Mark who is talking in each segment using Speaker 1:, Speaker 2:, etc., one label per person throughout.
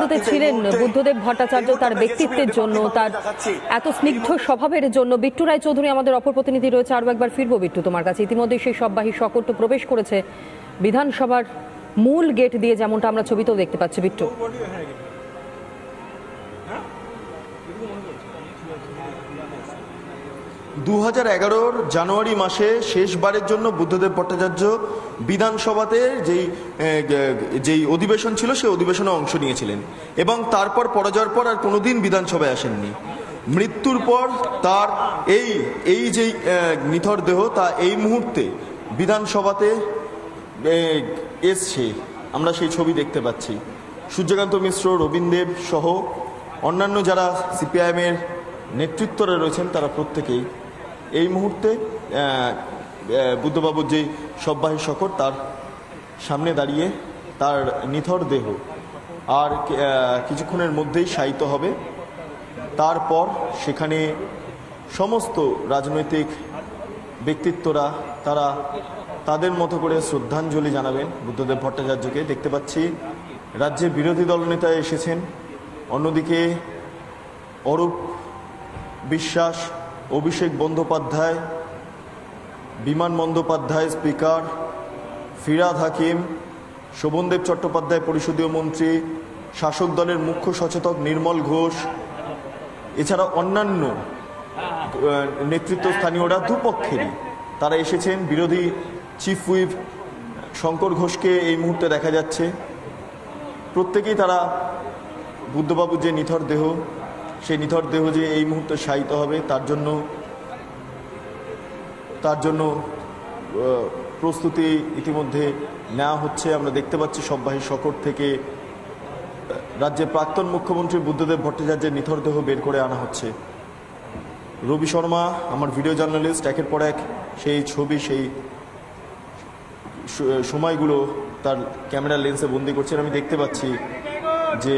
Speaker 1: আদালতে ছিলেন বুদ্ধদেব ভট্টাচার্য তার ব্যক্তিত্বের জন্য, তার এত স্নিগ্ধ স্বভাবের জন্য। বিট্টু রায়চৌধুরী আমাদের অপর প্রতিনিধি রয়েছে, আরও একবার ফিরবো বিট্টু তোমার কাছে। ইতিমধ্যে সেই সববাহী শকট প্রবেশ করেছে বিধানসভার মূল গেট দিয়ে, যেমনটা আমরা ছবিতেও দেখতে পাচ্ছি। বিট্টু,
Speaker 2: 2011 জানুয়ারি মাসে শেষবারের জন্য বুদ্ধদেব ভট্টাচার্য বিধানসভাতে যেই অধিবেশন ছিল সেই অধিবেশনে অংশ নিয়েছিলেন এবং তারপর পরাজয়ের পর আর কোনোদিন বিধানসভায় আসেননি। মৃত্যুর পর তার এই যেই নিথর দেহ তা এই মুহূর্তে বিধানসভাতে এসছে, আমরা সেই ছবি দেখতে পাচ্ছি। সূর্যকান্ত মিশ্র, রবীন দেব সহ অন্যান্য যারা সিপিআইএমের নেতৃত্বরা রয়েছেন তারা প্রত্যেকেই এই মুহূর্তে বুদ্ধবাবুর যে সববাহী শকট তার সামনে দাঁড়িয়ে তার নিথর দেহ আর কিছুক্ষণের মধ্যেই শায়িত হবে। তারপর সেখানে সমস্ত রাজনৈতিক ব্যক্তিত্বরা তারা তাদের মতো করে শ্রদ্ধাঞ্জলি জানাবেন বুদ্ধদেব ভট্টাচার্যকে। দেখতে পাচ্ছি রাজ্যের বিরোধী দলনেতা এসেছেন, অন্যদিকে অরূপ বিশ্বাস, অভিষেক বন্দ্যোপাধ্যায়, বিমান বন্দ্যোপাধ্যায় স্পিকার, ফিরহাদ হাকিম, শোভনদেব চট্টোপাধ্যায় পরিষদীয় মন্ত্রী, শাসক দলের মুখ্য সচেতক নির্মল ঘোষ, এছাড়া অন্যান্য নেতৃত্বস্থানীয়রা দুপক্ষেরই তারা এসেছেন। বিরোধী চিফ হুইপ শঙ্কর ঘোষকে এই মুহূর্তে দেখা যাচ্ছে। প্রত্যেকেই তারা বুদ্ধবাবুর যে নিথর দেহ, সেই নিথর দেহ যে এই মুহূর্তে শায়িত হবে তার জন্য প্রস্তুতি ইতিমধ্যে নেওয়া হচ্ছে। আমরা দেখতে পাচ্ছি সববাহী শকট থেকে রাজ্যের প্রাক্তন মুখ্যমন্ত্রী বুদ্ধদেব ভট্টাচার্যের নিথর দেহ বের করে আনা হচ্ছে। রবি শর্মা আমার ভিডিও জার্নালিস্ট একের পর এক সেই ছবি, সেই সময়গুলো তার ক্যামেরার লেন্সে বন্দি করছেন। আমি দেখতে পাচ্ছি যে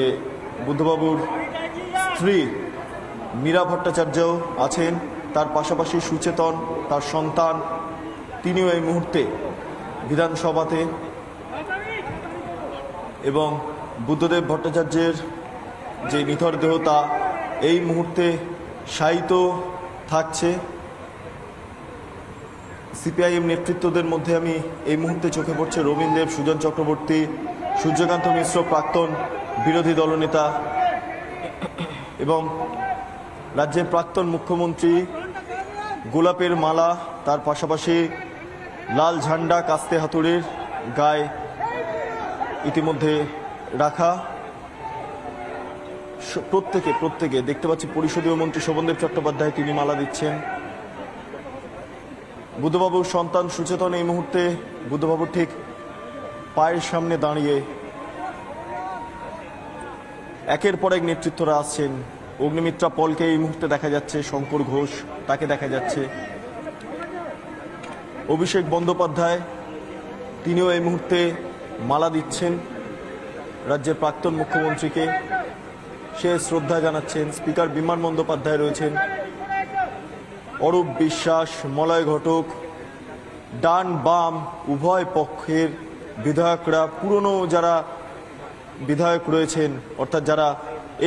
Speaker 2: বুদ্ধবাবুর স্ত্রী মীরা ভট্টাচার্য আছেন, তার পাশাপাশি সুচেতন তার সন্তান, তিনিও এই মুহূর্তে বিধানসভাতে, এবং বুদ্ধদেব ভট্টাচার্যের যে নিথর দেহ তা এই মুহূর্তে শায়িত থাকছে। সিপিআইএম নেতৃত্বদের মধ্যে আমি এই মুহূর্তে চোখে পড়ছে রবীন দেব, সুজন চক্রবর্তী, সূর্যকান্ত মিশ্র প্রাক্তন বিরোধী দলনেতা এবং রাজ্যের প্রাক্তন মুখ্যমন্ত্রী। গোলাপের মালা, তার পাশাপাশি লাল ঝান্ডা কাস্তে হাতুড়ির গায়ে ইতিমধ্যে রাখা। প্রত্যেকে দেখতে পাচ্ছি পরিষদীয় মন্ত্রী শোভনদেব চট্টোপাধ্যায়, তিনি মালা দিচ্ছেন। বুদ্ধবাবুর সন্তান সুচেতন এই মুহূর্তে বুদ্ধবাবুর ঠিক পায়ের সামনে দাঁড়িয়ে একের পর এক নেতৃত্বরা আসছেন। অগ্নিমিত্রা পলকে এই মুহূর্তে দেখা যাচ্ছে, শঙ্কর ঘোষ তাকে দেখা যাচ্ছে, অভিষেক বন্দ্যোপাধ্যায় তিনিও এই মুহূর্তে মালা দিচ্ছেন রাজ্যের প্রাক্তন মুখ্যমন্ত্রীকে, সে শ্রদ্ধা জানাচ্ছেন। স্পিকার বিমান বন্দ্যোপাধ্যায় রয়েছেন, অরূপ বিশ্বাস, মলয় ঘটক, ডান বাম উভয় পক্ষের বিধায়করা, পুরনো যারা বিধায়ক রয়েছেন অর্থাৎ যারা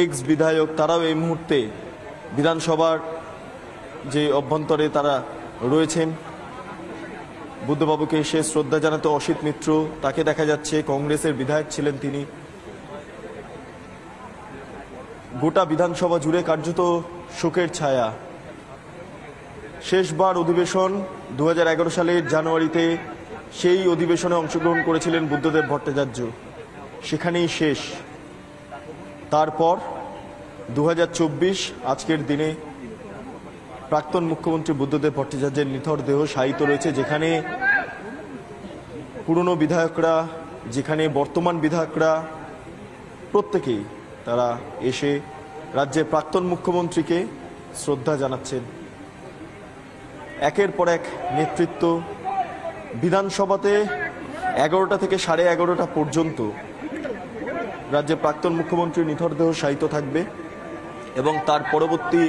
Speaker 2: এক্স বিধায়ক, তারাও এই মুহূর্তে বিধানসভার যে অভ্যন্তরে তারা রয়েছেন। বুদ্ধবাবুকে সে শ্রদ্ধা জানাতে অসিত মিত্র, তাকে দেখা যাচ্ছে, কংগ্রেসের বিধায়ক ছিলেন তিনি। গোটা বিধানসভা জুড়ে কার্যত শোকের ছায়া। শেষবার অধিবেশন 2011 সালের জানুয়ারিতে, সেই অধিবেশনে অংশগ্রহণ করেছিলেন বুদ্ধদেব ভট্টাচার্য, সেখানেই শেষ। তারপর 2024 আজকের দিনে প্রাক্তন মুখ্যমন্ত্রী বুদ্ধদেব ভট্টাচার্যের নিথর দেহ শায়িত রয়েছে, যেখানে পুরনো বিধায়করা, যেখানে বর্তমান বিধায়করা প্রত্যেকেই তারা এসে রাজ্যের প্রাক্তন মুখ্যমন্ত্রীকে শ্রদ্ধা জানাচ্ছেন। একের পর এক নেতৃত্ব বিধানসভাতে 11টা থেকে 11:30 পর্যন্ত রাজ্যের প্রাক্তন মুখ্যমন্ত্রী নিথর দেহ শায়িত থাকবে এবং তার পরবর্তী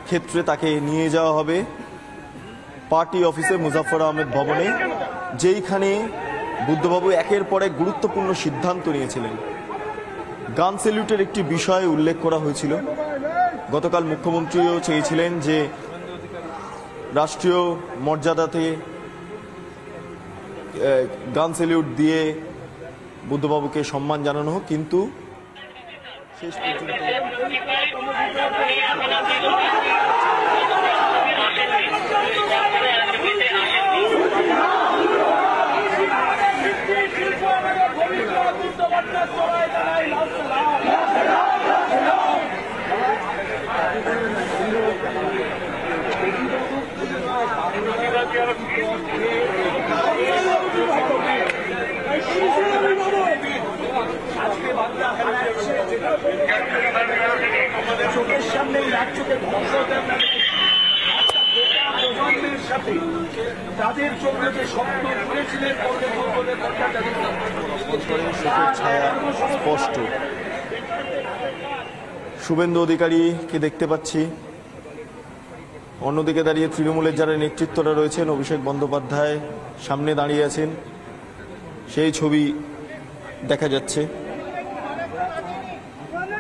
Speaker 2: ক্ষেত্রে তাকে নিয়ে যাওয়া হবে পার্টি অফিসে মুজাফফর আহমেদ ভবনে, যেইখানে বুদ্ধবাবু একের পর এক গুরুত্বপূর্ণ সিদ্ধান্ত নিয়েছিলেন। গান স্যালুটের একটি বিষয় উল্লেখ করা হয়েছিল। গতকাল মুখ্যমন্ত্রীও চেয়েছিলেন যে রাষ্ট্রীয় মর্যাদাতে গান স্যালুট দিয়ে বুদ্ধবাবুকে সম্মান জানানো হোক, কিন্তু শেষ পর্যন্ত
Speaker 3: চোখের সামনে রাজ্যকে ধ্বংস সাথে তাদের চোখে যে স্বপ্ন করেছিলেন
Speaker 2: স্পষ্ট। শুভেন্দু অধিকারীকে দেখতে পাচ্ছি, অন্যদিকে দাঁড়িয়ে তৃণমূলের যারা নেতৃত্বরা রয়েছেন, অভিষেক বন্দ্যোপাধ্যায় সামনে দাঁড়িয়ে আছেন, সেই ছবি দেখা যাচ্ছে।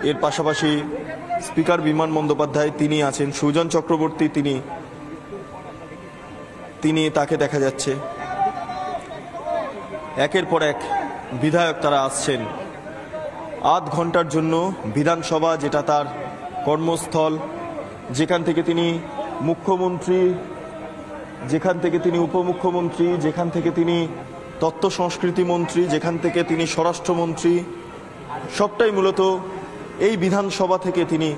Speaker 2: এর পাশাপাশি স্পিকার বিমান বন্দ্যোপাধ্যায় তিনি আছেন, সুজন চক্রবর্তী তিনি তাকে দেখা যাচ্ছে। একের পর এক বিধায়ক তারা আসছেন। আধ ঘন্টার জন্য বিধানসভা, যেটা তার কর্মস্থল, যেখান থেকে তিনি মুখ্যমন্ত্রী, যেখান থেকে তিনি উপমুখ্যমন্ত্রী, যেখান থেকে তিনি তথ্য সংস্কৃতি মন্ত্রী, যেখান থেকে তিনি স্বরাষ্ট্রমন্ত্রী, সবটাই মূলত এই বিধানসভা থেকে তিনি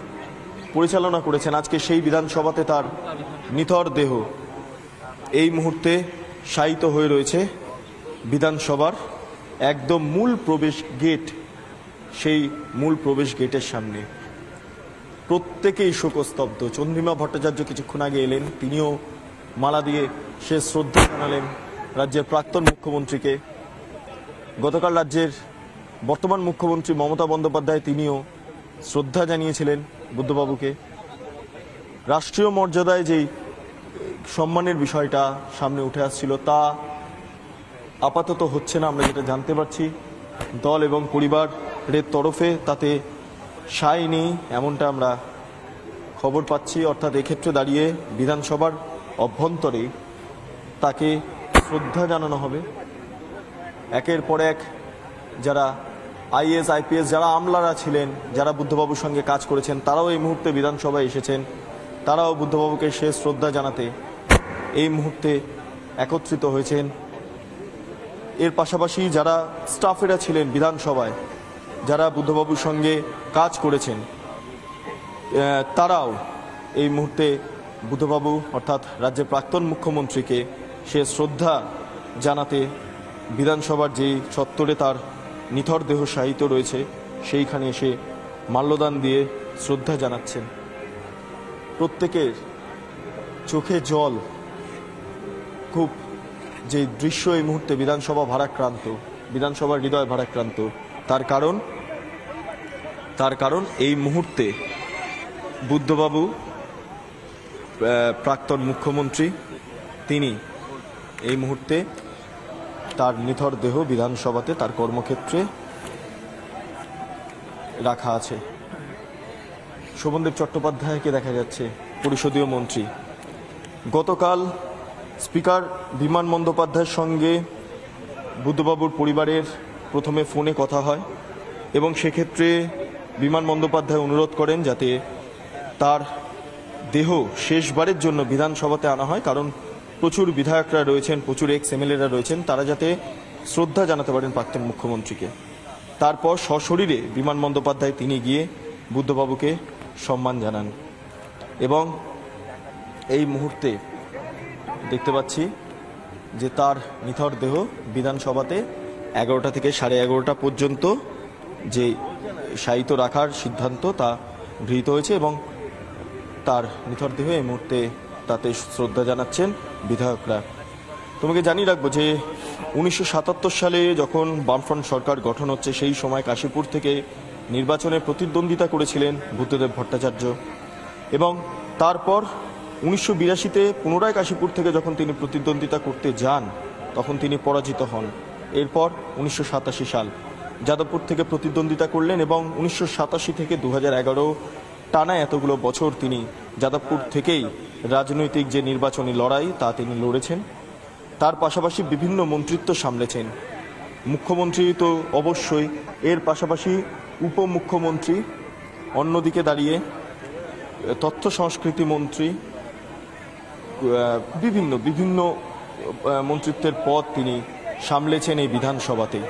Speaker 2: পরিচালনা করেছেন। আজকে সেই বিধানসভাতে তার নিথর দেহ এই মুহূর্তে শায়িত হয়ে রয়েছে বিধানসভার একদম মূল প্রবেশ গেট, সেই মূল প্রবেশ গেটের সামনে। প্রত্যেকেই শোকস্তব্ধ। চন্দ্রিমা ভট্টাচার্য কিছুক্ষণ আগে এলেন, তিনিও মালা দিয়ে শেষ শ্রদ্ধা জানালেন রাজ্যের প্রাক্তন মুখ্যমন্ত্রীকে। গতকাল রাজ্যের বর্তমান মুখ্যমন্ত্রী মমতা বন্দ্যোপাধ্যায় তিনিও শ্রদ্ধা জানিয়েছিলেন বুদ্ধবাবুকে। রাষ্ট্রীয় মর্যাদায় যেই সম্মানের বিষয়টা সামনে উঠে আসছিল, তা আপাতত হচ্ছে না। আমরা যেটা জানতে পারছি, দল এবং পরিবারের তরফে তাতে সায় নেই, এমনটা আমরা খবর পাচ্ছি। অর্থাৎ এক্ষেত্রে দাঁড়িয়ে বিধানসভার অভ্যন্তরে তাকে শ্রদ্ধা জানানো হবে। একের পর এক যারা আইএস আইপিএস যারা আমলারা ছিলেন, যারা বুদ্ধবাবুর সঙ্গে কাজ করেছেন, তারাও এই মুহূর্তে বিধানসভায় এসেছেন। তারাও বুদ্ধবাবুকে শেষ শ্রদ্ধা জানাতে এই মুহূর্তে একত্রিত হয়েছেন। এর পাশাপাশি যারা স্টাফেরা ছিলেন বিধানসভায়, যারা বুদ্ধবাবুর সঙ্গে কাজ করেছেন, তারাও এই মুহূর্তে বুদ্ধবাবু অর্থাৎ রাজ্যের প্রাক্তন মুখ্যমন্ত্রীকে সে শ্রদ্ধা জানাতে বিধানসভার যেই চত্বরে তার নিথর দেহ শায়িত রয়েছে, সেইখানে এসে মাল্যদান দিয়ে শ্রদ্ধা জানাচ্ছেন। প্রত্যেকের চোখে জল। খুব যে দৃশ্য এই মুহূর্তে বিধানসভা ভারাক্রান্ত, বিধানসভার হৃদয় ভারাক্রান্ত। তার কারণ এই মুহূর্তে বুদ্ধবাবু প্রাক্তন মুখ্যমন্ত্রী, তিনি এই মুহূর্তে তার নিথর দেহ বিধানসভাতে তার কর্মক্ষেত্রে রাখা আছে। শোভনদেব চট্টোপাধ্যায়কে দেখা যাচ্ছে, পরিষদীয় মন্ত্রী। গতকাল স্পিকার বিমান বন্দ্যোপাধ্যায়ের সঙ্গে বুদ্ধবাবুর পরিবারের প্রথমে ফোনে কথা হয় এবং সেক্ষেত্রে বিমান বন্দ্যোপাধ্যায় অনুরোধ করেন যাতে তার দেহ শেষবারের জন্য বিধানসভাতে আনা হয়, কারণ প্রচুর বিধায়করা রয়েছেন, প্রচুর এক্স এমএলএরা রয়েছেন, তারা যাতে শ্রদ্ধা জানাতে পারেন প্রাক্তন মুখ্যমন্ত্রীকে। তারপর সশরীরে বিমান বন্দ্যোপাধ্যায় তিনি গিয়ে বুদ্ধবাবুকে সম্মান জানান এবং এই মুহূর্তে দেখতে পাচ্ছি যে তার নিথর দেহ বিধানসভাতে 11টা থেকে 11:30 পর্যন্ত যে শায়িত রাখার সিদ্ধান্ত তা গৃহীত হয়েছে এবং তার নিথর দেহ এই মুহূর্তে তাতে শ্রদ্ধা জানাচ্ছেন বিধায়করা। তোমাকে জানিয়ে রাখবো যে 1977 সালে যখন বামফ্রন্ট সরকার গঠন হচ্ছে, সেই সময় কাশীপুর থেকে নির্বাচনে প্রতিদ্বন্দ্বিতা করেছিলেন বুদ্ধদেব ভট্টাচার্য এবং তারপর 1982-তে পুনরায় কাশীপুর থেকে যখন তিনি প্রতিদ্বন্দ্বিতা করতে যান, তখন তিনি পরাজিত হন। এরপর 1987 সাল যাদবপুর থেকে প্রতিদ্বন্দ্বিতা করলেন এবং 1987 থেকে 2011 টানা এতগুলো বছর তিনি যাদবপুর থেকেই রাজনৈতিক যে নির্বাচনী লড়াই তা তিনি লড়েছেন। তার পাশাপাশি বিভিন্ন মন্ত্রিত্ব সামলেছেন। মুখ্যমন্ত্রী তো অবশ্যই, এর পাশাপাশি উপমুখ্যমন্ত্রী, অন্যদিকে দাঁড়িয়ে তথ্য সংস্কৃতি মন্ত্রী, বিভিন্ন মন্ত্রিত্বের পদ তিনি সামলেছেন এই বিধানসভাতেই।